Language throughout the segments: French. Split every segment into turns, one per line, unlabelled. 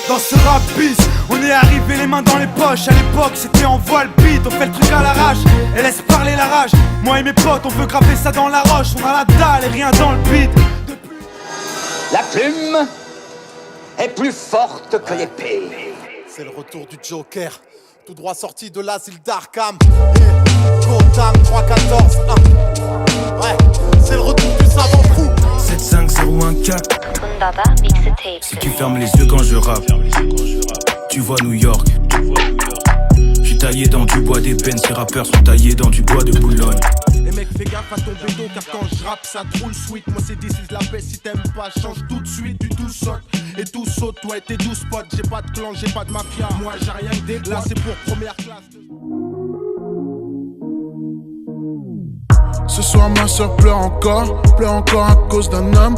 Dans ce rap bis, on est arrivé les mains dans les poches. À l'époque c'était en voile beat, on fait le truc à l'arrache et laisse parler la rage. Moi et mes potes on veut graver ça dans la roche. On a la dalle et rien dans le beat.
La plume est plus forte que l'épée.
C'est le retour du Joker, tout droit sorti de l'asile d'Arkham. Gotham 314 1. Ouais, c'est le retour du savant fou.
75014. Si tu fermes les yeux quand je rappe, tu vois New York. J'suis taillé dans du bois d'ébène, ces rappeurs sont taillés dans du bois de Boulogne.
Les mecs fais gaffe à ton bédo car quand je rappe ça troule sweet. Moi c'est this is la paix, si t'aimes pas change tout de suite. Du tout saute et tout saute, ouais t'es 12 potes. J'ai pas de clan, j'ai pas de mafia, moi j'ai rien que des là c'est pour première classe.
Ce soir ma soeur pleure encore à cause d'un homme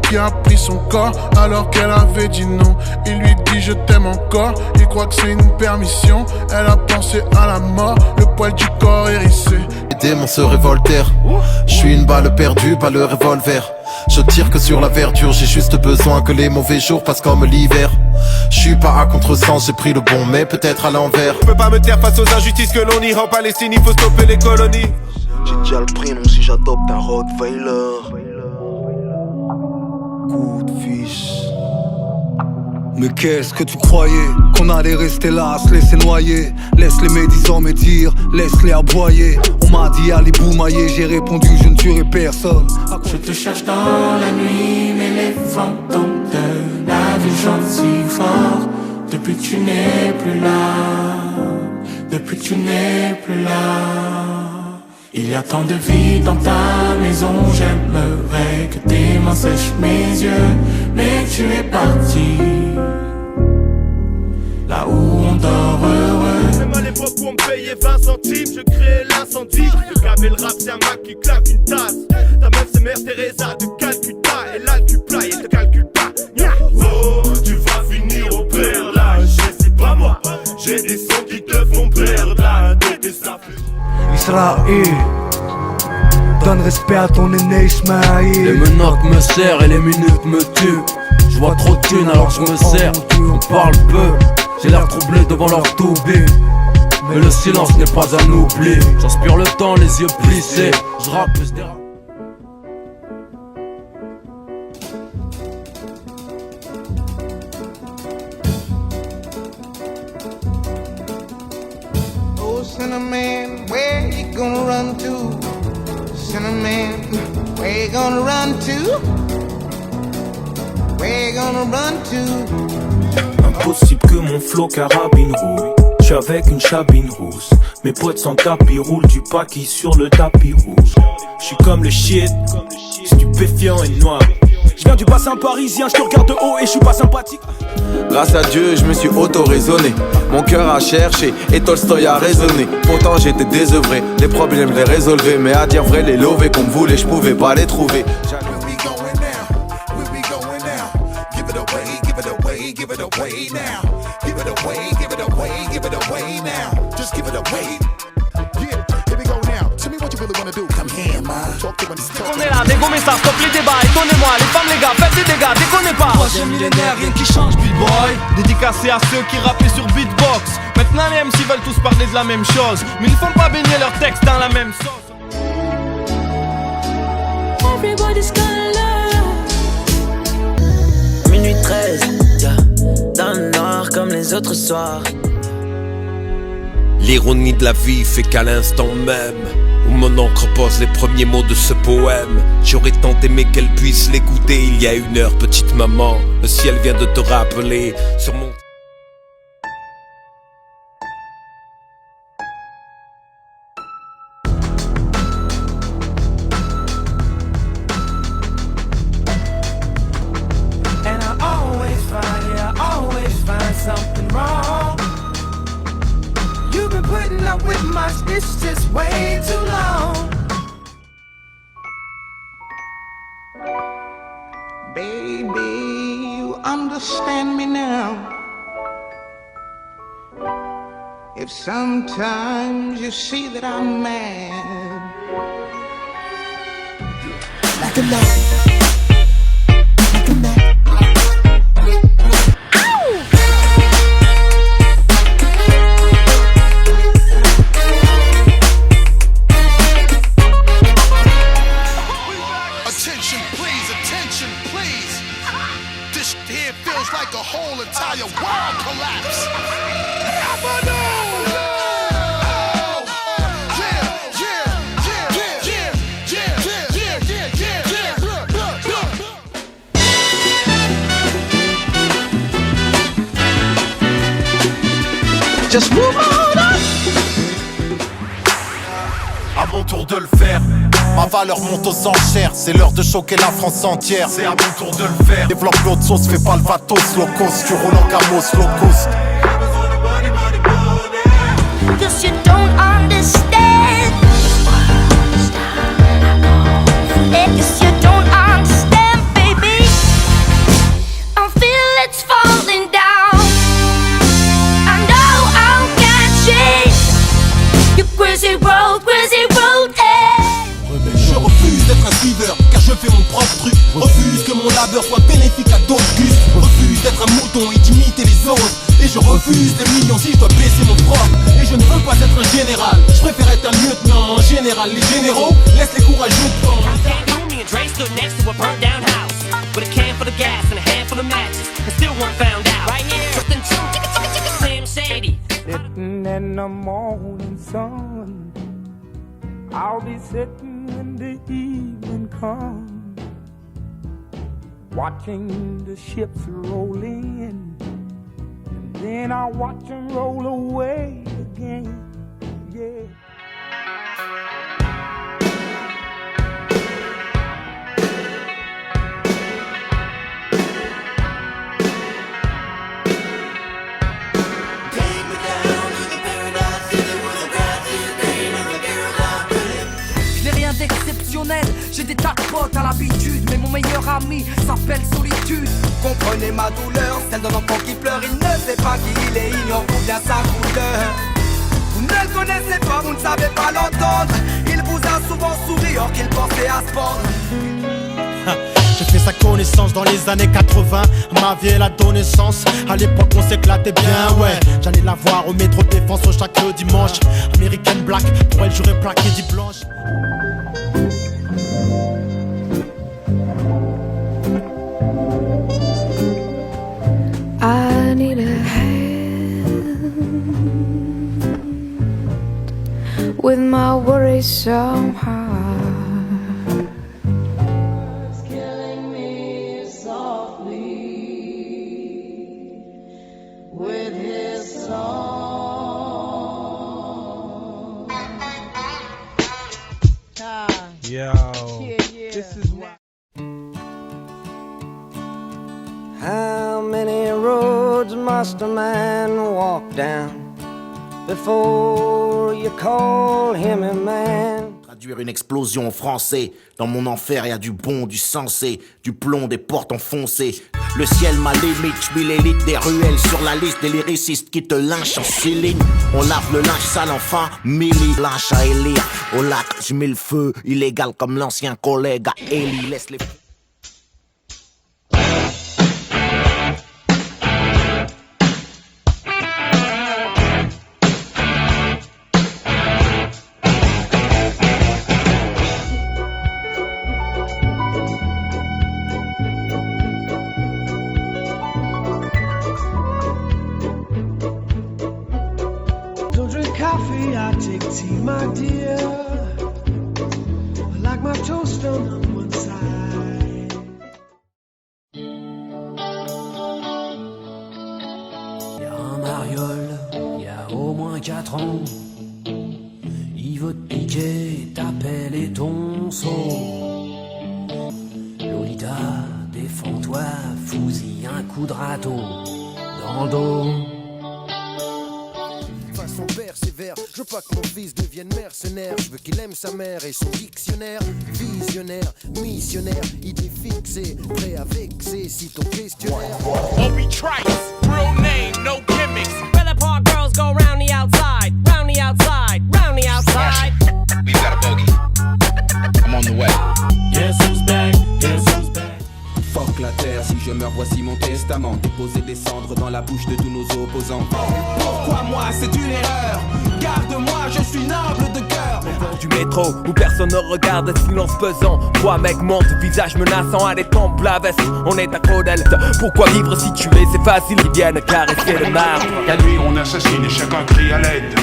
qui a pris son corps alors qu'elle avait dit non. Il lui dit je t'aime encore, il croit que c'est une permission. Elle a pensé à la mort, le poil du corps hérissé.
Les démons se révoltèrent, je suis une balle perdue, pas le revolver. Je tire que sur la verdure, j'ai juste besoin que les mauvais jours passent comme l'hiver. Je suis pas à contresens, j'ai pris le bon mais peut-être à l'envers.
Je peux pas me taire face aux injustices que l'on y rend. Palestine, il faut stopper les colonies.
J'ai déjà le prénom si j'adopte un Rottweiler. Coup de fiche.
Mais qu'est-ce que tu croyais? Qu'on allait rester là, se laisser noyer? Laisse les médisants médire, laisse-les aboyer. On m'a dit allez boumailler, j'ai répondu je ne tuerai personne.
Je te cherche dans la nuit, mais les fantômes de la vie chantent si fort. Depuis que tu n'es plus là, depuis que tu n'es plus là. Il y a tant de vie dans ta maison, j'aimerais que tes mains sèchent mes yeux. Mais tu es parti, là où on dort heureux.
Même à l'époque où on me payait 20 centimes, je créais l'incendie. Le gavé le rap c'est un Mac qui claque une tasse. Ta meuf c'est Mère Teresa de Calcutta. Elle a le cul-plat et elle te calcule pas. Oh, tu vas finir au père là, c'est pas moi. J'ai des sons qui te font perdre la tête et ça fait.
Israël, donne respect à ton aîné Ismaïl.
Les menottes me serrent et les minutes me tuent. Je vois trop de thunes alors je me sers. On parle peu, j'ai l'air troublé devant leur toubib. Mais le silence n'est pas un oubli. J'inspire le temps, les yeux plissés. Je rappe plus des rap.
Cinnamon, where you gonna run to? Cinnamon, where you gonna run to? Where you gonna run to?
Impossible que mon flow carabine rouille. J'suis avec une chabine rousse. Mes potes sans tapis roulent du paquis sur le tapis rouge. J'suis comme le shit, stupéfiant et noir. Je viens du bassin parisien, je te regarde de haut et je suis pas sympathique.
Grâce à Dieu, je me suis auto-raisonné. Mon cœur a cherché et Tolstoy a raisonné. Pourtant j'étais désœuvré, les problèmes les résolvais. Mais à dire vrai, les lovés qu'on me voulait, je pouvais pas les trouver.
On est là, dégommer ça, stop les débats, étonnez-moi, les femmes les gars, faites des dégâts, déconnez pas.
Troisième millénaire, rien qui change, B-boy. Dédicacé à ceux qui rappaient sur beatbox. Maintenant les MC veulent tous parler de la même chose, mais ils font pas baigner leurs textes dans la même sauce.
Everybody's gonna learn.
Minuit 13, yeah, dans le noir comme les autres soirs.
L'ironie de la vie fait qu'à l'instant même où mon encre pose les premiers mots de ce poème, j'aurais tant aimé qu'elle puisse l'écouter il y a 1 heure, petite maman. Le ciel vient de te rappeler sur mon...
And I always find something wrong. You've been putting up with my it's just way too long.
Baby, you understand me now. If sometimes you see that I'm mad, like a man, like a man.
attention, please. This here feels like a whole entire world collapse.
Just move on up. À mon tour de le faire. Ma valeur monte aux enchères. C'est l'heure de choquer la France entière. C'est à mon tour de le faire. Développe l'autre sauce, fais pas le vatos, low cost. Tu roules en camos, low cost.
Cause you don't understand. Cause you don't understand, baby. I feel it's falling down. I know I'll catch it. You crazy road,
Je refuse d'être un suiveur, car je fais mon propre truc. Refuse que mon labeur soit bénéfique à d'autres gus. Refuse d'être un mouton et d'imiter les autres. Et je refuse des millions si je dois baisser mon propre. Et je ne veux pas être un général, je préfère être un lieutenant. En général, les généraux laissent les courageux devant.
Dre stood next to a burnt down house with a can full of gas and a handful of matches, and still weren't found out. Right here, something Slim Shady.
Sitting in the morning sun, I'll be sitting when the evening comes, watching the ships roll in, and then I'll watch them roll away again. Yeah.
Exceptionnel, j'ai des tas de potes à l'habitude, mais mon meilleur ami s'appelle solitude.
Comprenez ma douleur, celle d'un enfant qui pleure. Il ne sait pas qui il est, ignore bien sa couleur. Vous ne le connaissez pas, vous ne savez pas l'entendre. Il vous a souvent souri or qu'il pensait à se pendre.
J'ai fait sa connaissance dans les années 80. Ma vie elle a donné sens. À l'époque on s'éclatait bien, ouais. J'allais la voir au métro Défense chaque dimanche. American Black, pour elle j'aurais plaqué 10 blanches.
I need a hand with my worries somehow. It's killing me softly with his song.
Yo, this is why.
How many roads must a man walk down before you call him a man?
Traduire une explosion en français. Dans mon enfer, y a du bon, du sensé, du plomb, des portes enfoncées. Le ciel m'a limite, j'mets l'élite des ruelles sur la liste des lyricistes qui te lynchent en ceiling. On lave le linge sale enfin, Millie, lynche à élire. Au lac, j'mets le feu, illégal comme l'ancien collègue à Ellie. Laisse les...
Coffee, I take tea, my dear. I like my toast on one side.
Y'a un mariole, y'a au moins 4 ans. Il veut te piquer, t'appelle et ton saut. Lolita, défends-toi, fous-y un coup de râteau dans le dos.
Façon persévère, je veux pas que mon fils devienne mercenaire. Je veux qu'il aime sa mère et son dictionnaire. Visionnaire, missionnaire, idée fixée, prêt à vexer si ton questionnaire.
Obi Trice, real name, no gimmicks. Trailer park girls go round the outside, round the outside, round the outside.
We've got a bogey. I'm on the way.
Guess who's back? Guess who's back?
Fuck la terre,
Si je meurs, voici mon testament. Déposer des cendres dans la bouche de tous nos opposants.
Pourquoi moi, c'est une erreur? Garde-moi, je suis noble de cœur.
Du métro où personne ne regarde, silence pesant. Trois mecs montent, visage menaçant à des tempes la veste. On est à Codel. Pourquoi vivre si tu es, c'est facile, ils viennent caresser le marbre.
La nuit on assassine et chacun crie à l'aide.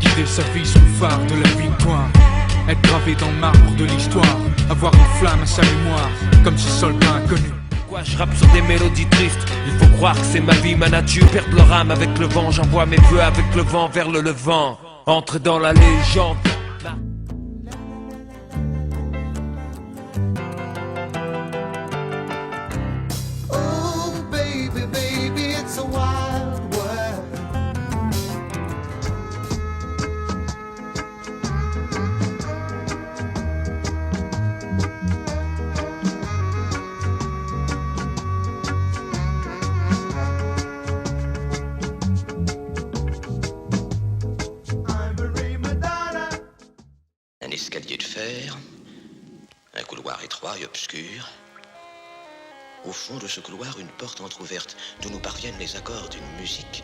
Guider sa vie sous le phare de la victoire. Être gravé dans le marbre de l'histoire. Avoir une flamme à sa mémoire, comme si soldat inconnu.
Pourquoi je rappe sur des mélodies tristes? Il faut croire que c'est ma vie, ma nature. Perdre leur âme avec le vent, j'envoie mes vœux avec le vent vers le levant. Entre dans la légende.
Oh baby, baby, it's a wild world.
Un escalier de fer, un couloir étroit et obscur. Au fond de ce couloir, une porte entr'ouverte, d'où nous parviennent les accords d'une musique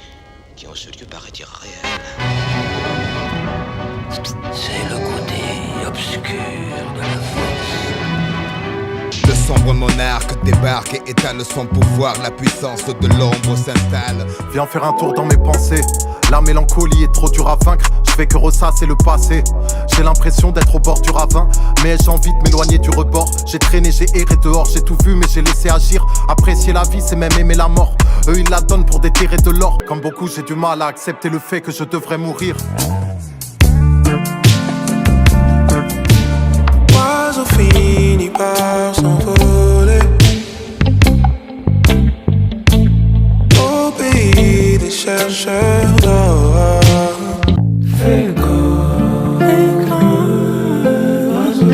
qui en ce lieu paraît irréelle. C'est le côté obscur de la force.
Le sombre monarque débarque et étale son pouvoir. La puissance de l'ombre s'installe.
Viens faire un tour dans mes pensées. La mélancolie est trop dure à vaincre. Je fais que ressasser le passé. J'ai l'impression d'être au bord du ravin, mais j'ai envie de m'éloigner du rebord. J'ai traîné, j'ai erré dehors, j'ai tout vu mais j'ai laissé agir. Apprécier la vie c'est même aimer la mort. Eux ils la donnent pour déterrer de l'or. Comme beaucoup j'ai du mal à accepter le fait que je devrais mourir.
L'oiseau finit par s'envoler au pays des chercheurs d'or. Fais comme l'oiseau.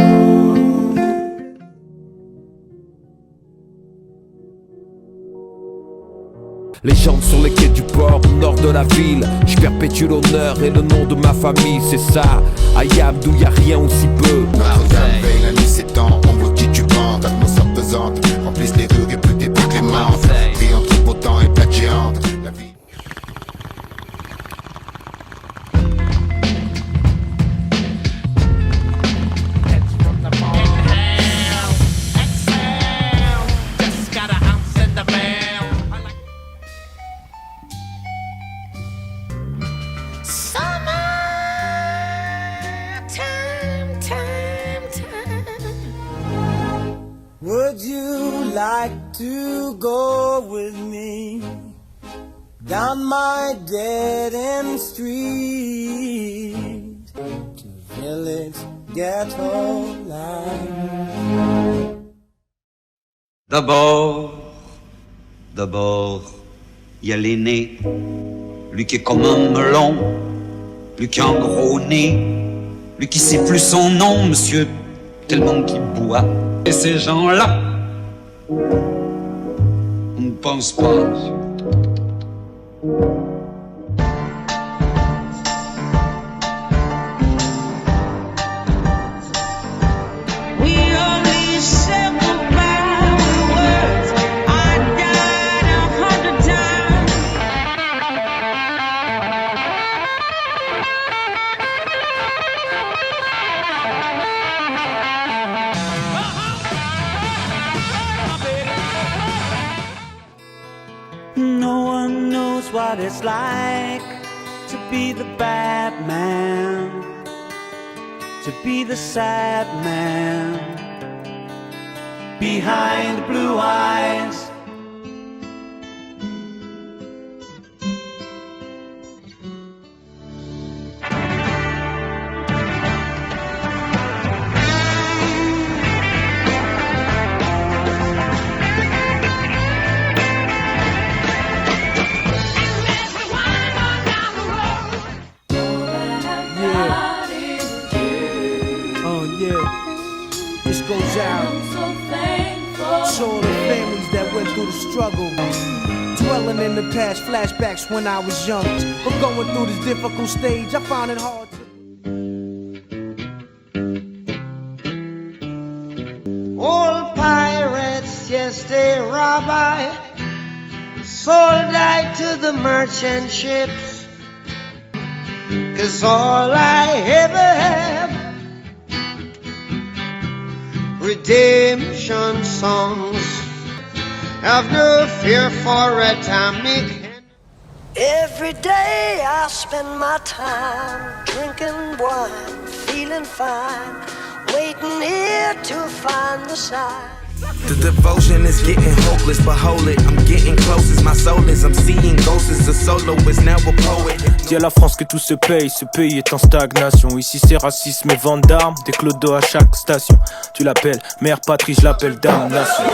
Les jambes sur les quais du port, au nord de la ville. Je perpétue l'honneur et le nom de ma famille, c'est ça. Ayam, d'où y'a rien aussi peu.
Martin veille, la nuit s'étend, ombre titubante, atmosphère pesante, remplissent les rues réputées pour clémentes. Vie entre beau temps et plaque géante. La vie.
Would you like to go with me down my dead end street to village ghetto life?
D'abord, il y a l'aîné, lui qui est comme un melon, lui qui a un gros nez, lui qui sait plus son nom, monsieur, tellement qu'il boit. Et ces gens-là, on ne pense pas, monsieur.
No one knows what it's like to be the bad man, to be the sad man behind blue eyes.
Goes out to all the families that went through the struggle, dwelling in the past, flashbacks when I was young, but going through this difficult stage, I found it hard to
say, Rabbi, sold I to the merchant ships, 'cause all I ever have, redemption songs, have no fear for atomic.
Every day I spend my time drinking wine, feeling fine, waiting here to find the sign.
The devotion is getting hopeless, but hold it, I'm getting close as my soul is. I'm seeing ghosts as a soloist, now a poet.
Dis à la France que tout se paye, ce pays est en stagnation. Ici c'est racisme et vente d'armes, des clodos à chaque station. Tu l'appelles mère patrie, je l'appelle damnation.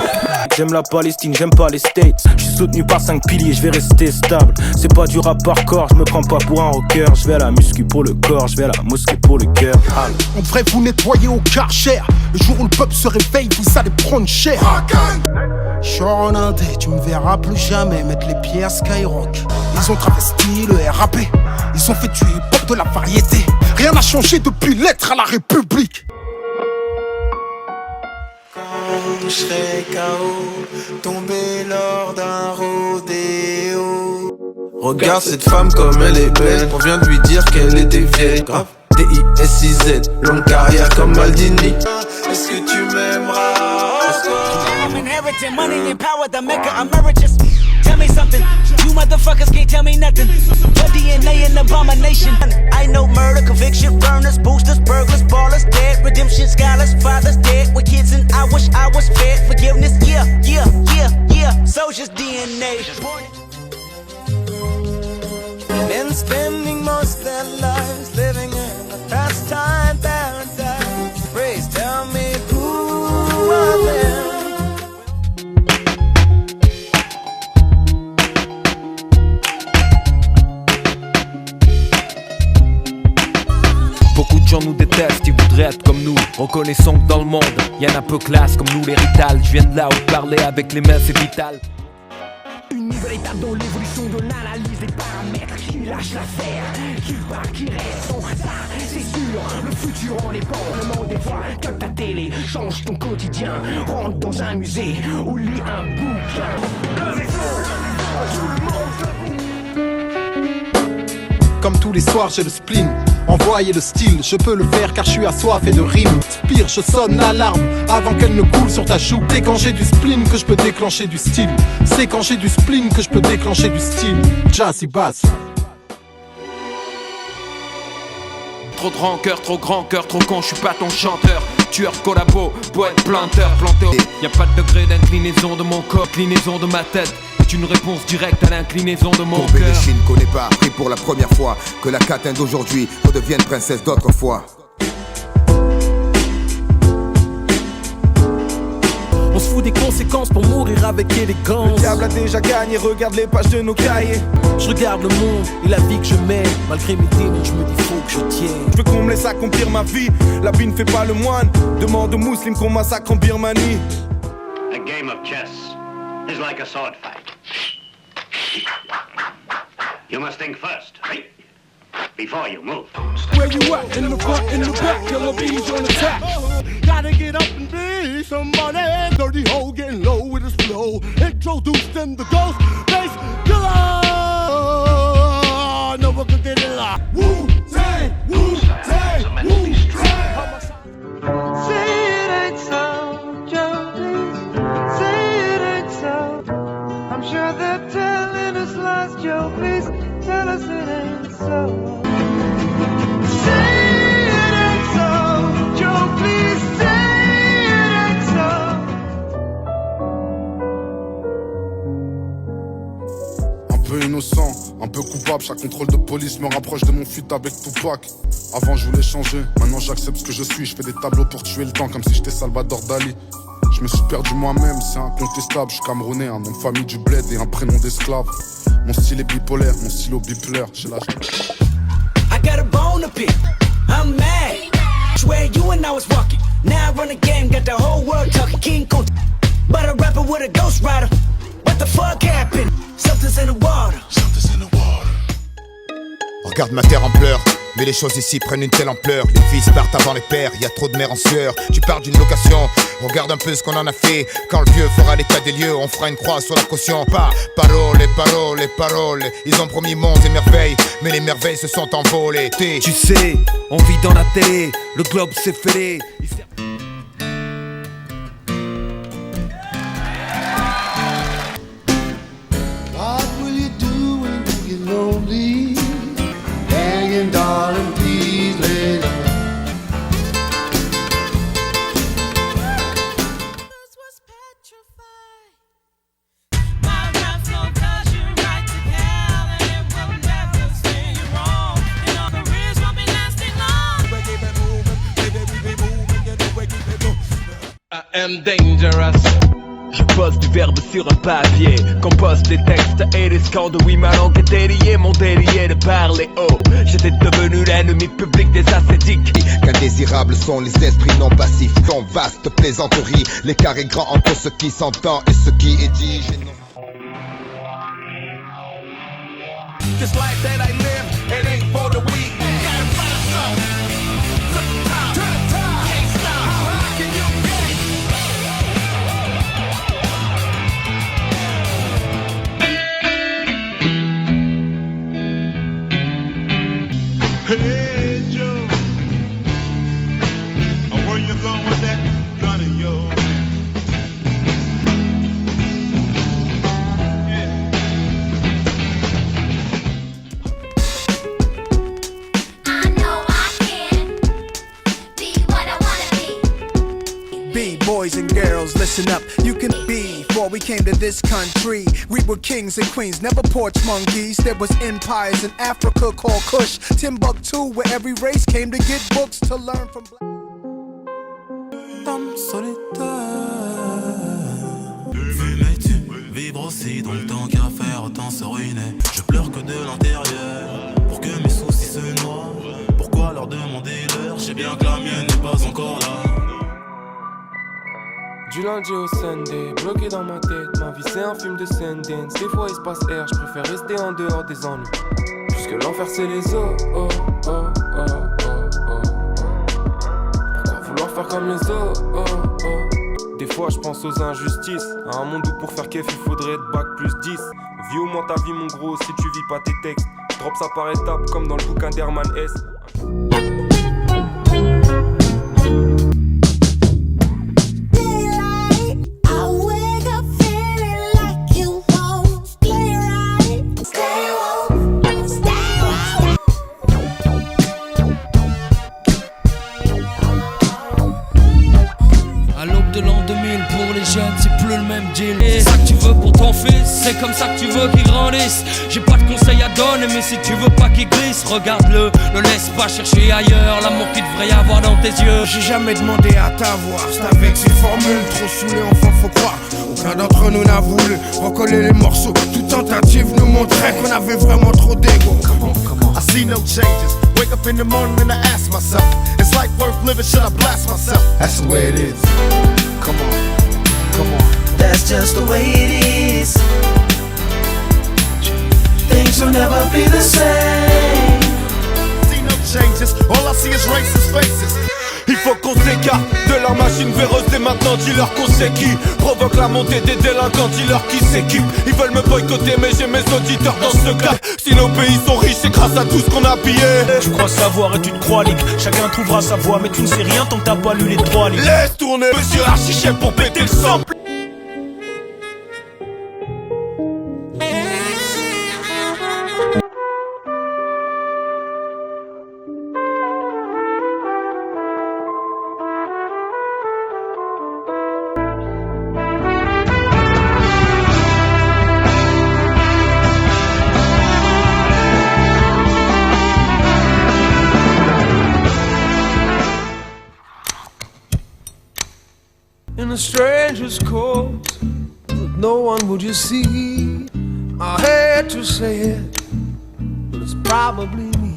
J'aime la Palestine, j'aime pas les States. Je suis soutenu par 5 piliers, je vais rester stable. C'est pas du rap par corps, je me prends pas pour un rocker. Je vais à la muscu pour le corps, je vais à la mosquée pour le cœur.
On devrait vous nettoyer au Karcher. Le jour où le peuple se réveille, vous allez prendre cher. Sean Indé, tu me verras plus jamais mettre les pieds à Skyrock. Ils ont travesti le RAP, ils ont fait du hip-hop de la variété. Rien n'a changé depuis l'être à la République.
Quand je serai KO, tombé lors d'un rodéo.
Regarde cette femme comme elle est belle, on vient de lui dire qu'elle était vieille. Grave. D-I-S-I-Z, longue carrière comme Maldini.
Est-ce que tu m'aimeras?
I'm inheriting money and power that make her emeritus. Tell me something, you motherfuckers can't tell me nothing. Your DNA an abomination. I know murder, conviction, burners, boosters, burglars, ballers, dead, redemption, scholars, fathers dead with kids, and I wish I was fed forgiveness. Yeah, yeah, yeah, yeah. Soldier's DNA.
Men spending most of their lives living in a pastime paradise. Praise, tell me who are there?
Beaucoup de gens nous détestent, ils voudraient être comme nous. Reconnaissons que dans le monde, y'en a peu classe comme nous les Rital. Je viens de là où parler avec les mains c'est vital.
Une nouvelle étape dans l'évolution de l'analyse des paramètres. Qui lâche l'affaire, qui part, qui reste, on ça, c'est sûr. Le futur en dépend, le monde des voix. Comme ta télé, change ton quotidien. Rentre dans un musée ou lis un bouquin. Le vaisseau, tout le monde.
Comme tous les soirs j'ai le spleen, envoyer le style, je peux le faire car je suis assoiffé de rimes. Pire, je sonne l'alarme avant qu'elle ne coule sur ta joue. Dès quand j'ai du spleen que je peux déclencher du style. C'est quand j'ai du spleen que je peux déclencher du style. Jazzy bass.
Trop de rancœur, trop grand cœur, trop con, je suis pas ton chanteur. Tueur, collabo, poète, planteur, planté. Y'a pas de degré d'inclinaison de mon corps, inclinaison de ma tête. C'est une réponse directe à l'inclinaison de mon
Courbet
cœur.
des Chines connaît pas, appris pour la première fois que la catin d'aujourd'hui redevienne princesse d'autrefois.
On se fout des conséquences pour mourir avec élégance. Le diable a déjà gagné, regarde les pages de nos cahiers. Je regarde le monde et la vie que je mène. Malgré mes démons, je me dis faut que je tienne. Je veux qu'on me laisse accomplir ma vie, la vie ne fait pas le moine. Demande aux musulmans qu'on massacre en Birmanie.
A game of chess is like a sword fight. You must think first, right? Before you move.
Where you at? In the front, in the back, killer bees on attack. Gotta get up and be somebody. Dirty hole getting low with his flow. Introduced in the ghost bass killer. No one can get it locked. Wu-Tang, Wu-Tang, Wu-Tang.
Say it ain't so, Joe, please. Say it ain't so. I'm sure they're telling us lies, Joe, please. Tell us it ain't so. Say it ain't so, Joe, please. Say it ain't so.
Un peu innocent, un peu coupable. Chaque contrôle de police me rapproche de mon feat avec Tupac. Avant je voulais changer, maintenant j'accepte ce que je suis. Je fais des tableaux pour tuer le temps comme si j'étais Salvador Dali. Je me suis perdu moi-même, c'est incontestable. Je suis camerounais, un nom de famille du bled et un prénom d'esclave. Mon style est bipolaire, mon stylo bipolaire. J'ai l'âge.
I got a bone to pick, I'm mad. Swear you and I was walking. Now I run the game, got the whole world talking. King Kong, but a rapper with a ghost rider. What the fuck happened? Something's in the water.
Regarde ma terre en pleurs,
Mais les choses ici prennent une telle ampleur. Les fils partent avant les pères, y a trop de mères en sueur. Tu parles d'une location, regarde un peu ce qu'on en a fait. Quand le vieux fera l'état des lieux, on fera une croix sur la caution. Pas parole, parole, parole. Ils ont promis mondes et merveilles, mais les merveilles se sont envolées.
Tu sais, on vit dans la télé, le globe s'est fêlé.
What will you do when you get lonely? Hanging, darling, please lay low.
I am dangerous. Je pose du verbe sur un papier, compose des textes et des scandes. Oui, ma langue était liée, mon délié de parler haut. J'étais devenu l'ennemi public des ascétiques.
Qu'indésirables sont les esprits non passifs. Ton vaste plaisanterie, l'écart est grand entre ce qui s'entend et ce qui est dit.
This life that I live, it ain't for the weak. Gotta find some. Flip the time, turn the time. Can't stop. How high can you
Hey Joe, where you going with that gun of yours?
Boys and girls, listen up, you can be. Before we came to this country, we were kings and queens, never porch monkeys. There was empires in Africa called Kush, Timbuktu, where every race came to get books to learn from black.
Homme solitaire, fumais-tu, vivre aussi, donc tant qu'à faire, autant se ruiner. Je pleure que de l'intérieur, pour que mes soucis se noient. Pourquoi leur demander l'heure? Je sais bien que la mienne n'est pas encore là.
Du lundi au Sunday, bloqué dans ma tête, ma vie c'est un film de Sundance. Des fois il se passe air, je préfère rester en dehors des ennuis. Puisque l'enfer c'est les eaux, oh, oh, oh, oh, oh, oh. Pourquoi vouloir faire comme les autres, oh, oh. Des fois je pense aux injustices, à un monde où pour faire kef il faudrait être bac plus 10. Vis au moins ta vie mon gros, si tu vis pas tes textes. Drop ça par étapes comme dans le bouquin d'Herman S.
C'est plus le même deal. C'est ça que tu veux pour ton fils, c'est comme ça que tu veux qu'il grandisse. J'ai pas de conseils à donner, mais si tu veux pas qu'il glisse, regarde-le, ne laisse pas chercher ailleurs l'amour qu'il devrait y avoir dans tes yeux.
J'ai jamais demandé à t'avoir, c'est avec ces formules trop saoulées, enfin faut croire. Aucun d'entre nous n'a voulu recoller les morceaux. Toute tentative nous montrait qu'on avait vraiment trop d'ego.
I see no changes. Wake up in the morning and I ask myself, is life worth living? Should I blast myself?
That's the way it is. Come on.
That's just the way it is. Things will never be the same.
See no changes, all I see is racist faces.
Il faut qu'on s'écarte de leur machine véreuse. Et maintenant dis-leur qu'on sait qui provoque la montée des délinquants. Dis-leur qui s'équipe. Ils veulent me boycotter mais j'ai mes auditeurs dans ce cas. Si nos pays sont riches c'est grâce à tout ce qu'on a pillé.
Tu crois savoir et tu te crois libre. Chacun trouvera sa voie mais tu ne sais rien tant que t'as pas lu les 3 livres.
Laisse tourner Monsieur Archichef pour péter le sample.
In a stranger's coat, but no one would you see. I hate to say it, but it's probably me.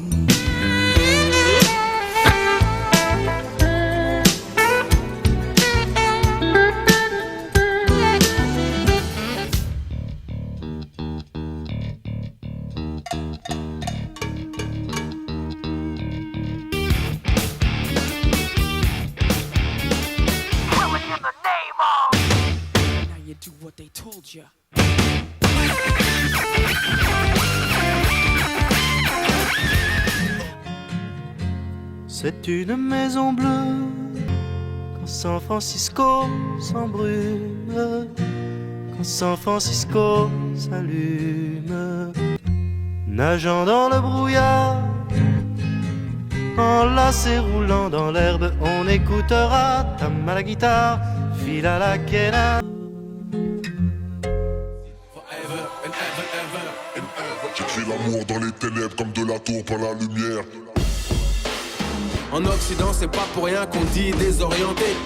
what they told ya.
C'est une maison bleue quand San Francisco s'embrume, quand San Francisco s'allume, nageant dans le brouillard, enlacé roulant dans l'herbe, on écoutera tam à la guitare, fil à la quena.
J'écris l'amour dans les ténèbres comme de la tour par la lumière.
En Occident, c'est pas pour rien qu'on dit désorienté.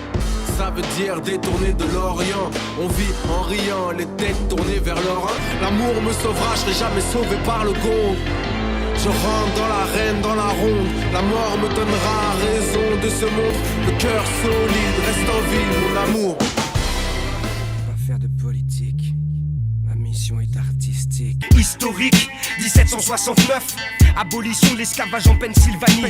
Ça veut dire détourné de l'Orient. On vit en riant, les têtes tournées vers l'Orient. L'amour me sauvera, je serai jamais sauvé par le gong. Je rentre dans l'arène, dans la ronde. La mort me donnera raison de ce monde. Le cœur solide, reste en vie, mon amour.
Pas faire de politique, ma mission est artistique.
Historique, 1769. Abolition de l'esclavage en Pennsylvanie.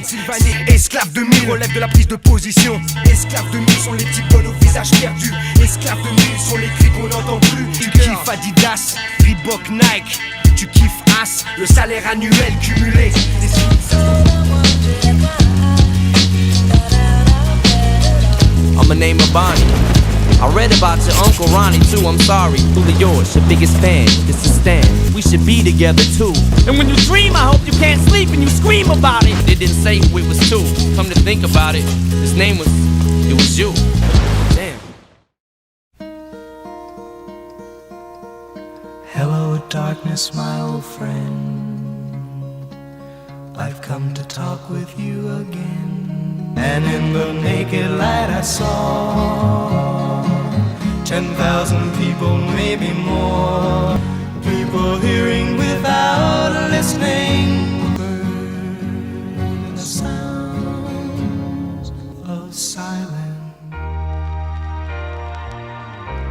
Esclaves de nuit relèvent de la prise de position. Esclaves de nuit sont les types au visage perdu. Esclaves de nuit sont les cris qu'on n'entend plus. Tu kiffes Adidas, Reebok, Nike. Tu kiffes As, le salaire annuel cumulé.
I'ma name her Bonnie. I read about your Uncle Ronnie too, I'm sorry. Truly yours, your biggest fan, it's a stand. We should be together too. And when you dream, I hope you can't sleep and you scream about it. They didn't say who it was to. Come to think about it, his name was, it was you. Damn.
Hello, darkness, my old friend. I've come to talk with you again. And in the naked light I saw 10,000 people, maybe more. People hearing without listening. Burn the sounds of silence.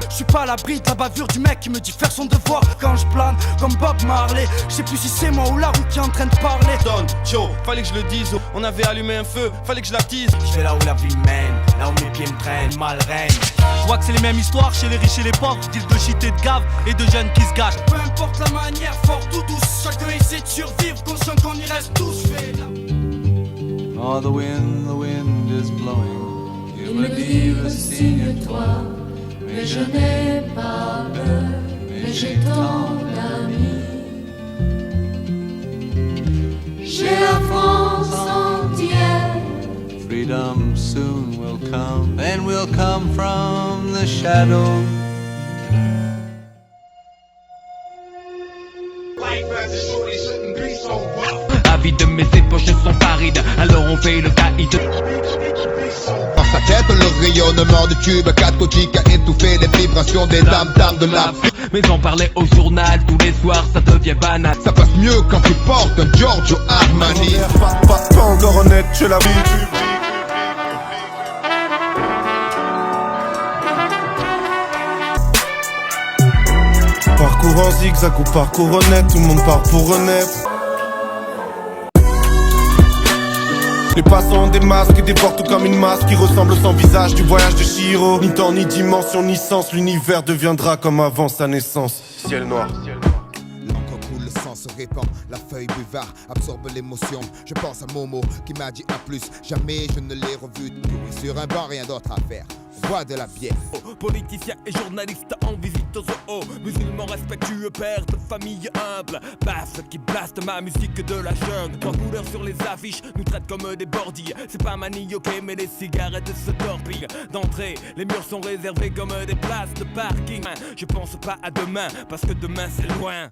Je suis pas à l'abri de la bavure du mec qui me dit faire son devoir quand je plane comme Bob Marley. Je sais plus si c'est moi ou la route qui est en train de parler.
Don, Joe, fallait que je le dise. On avait allumé un feu, fallait que je l'attise.
Je vais là où la vie mène, là où mes pieds me traînent, mal règne.
Je vois que c'est les mêmes histoires chez les riches et les pauvres. Deal de shit et de gave et de jeunes qui se gâchent.
Peu importe la manière, fort ou douce, chacun essaie de survivre, conscient qu'on y reste tous.
Oh, the wind is blowing.
Ils me disent signe-toi. Mais je n'ai pas peur, mais j'ai tant d'amis. J'ai la France entière.
Freedom soon will come, and will come from the shadow.
Avis de mes épauches sont parides, alors on fait le caïd.
Dans sa tête, le rayonnement du tube 4 Kojic a étouffé les vibrations des dames de la
Mais en parler au journal tous les soirs, ça devient banal.
Ça passe mieux quand tu portes un Giorgio Armani.
Pas encore honnête, je la vis. Parcours en zigzag ou parcours honnête, tout le monde part pour renaître. Les passants des masques et dévorent tout comme une masse qui ressemble sans visage du voyage de Chihiro. Ni temps, ni dimension, ni sens, l'univers deviendra comme avant sa naissance. Ciel noir.
L'encre coule, le sang se répand, la feuille buvard absorbe l'émotion. Je pense à Momo qui m'a dit à plus, jamais je ne l'ai revu. Sur un banc, rien d'autre à faire. Bois de la bière.
Politiciens et journalistes en visite au zoo. Musulmans respectueux, pères de famille humble. Basse qui blaste ma musique de la jungle. En couleur sur les affiches, nous traitent comme des bordilles. C'est pas manioqué, mais les cigarettes se torpillent. D'entrée, les murs sont réservés comme des places de parking. Je pense pas à demain, parce que demain c'est loin.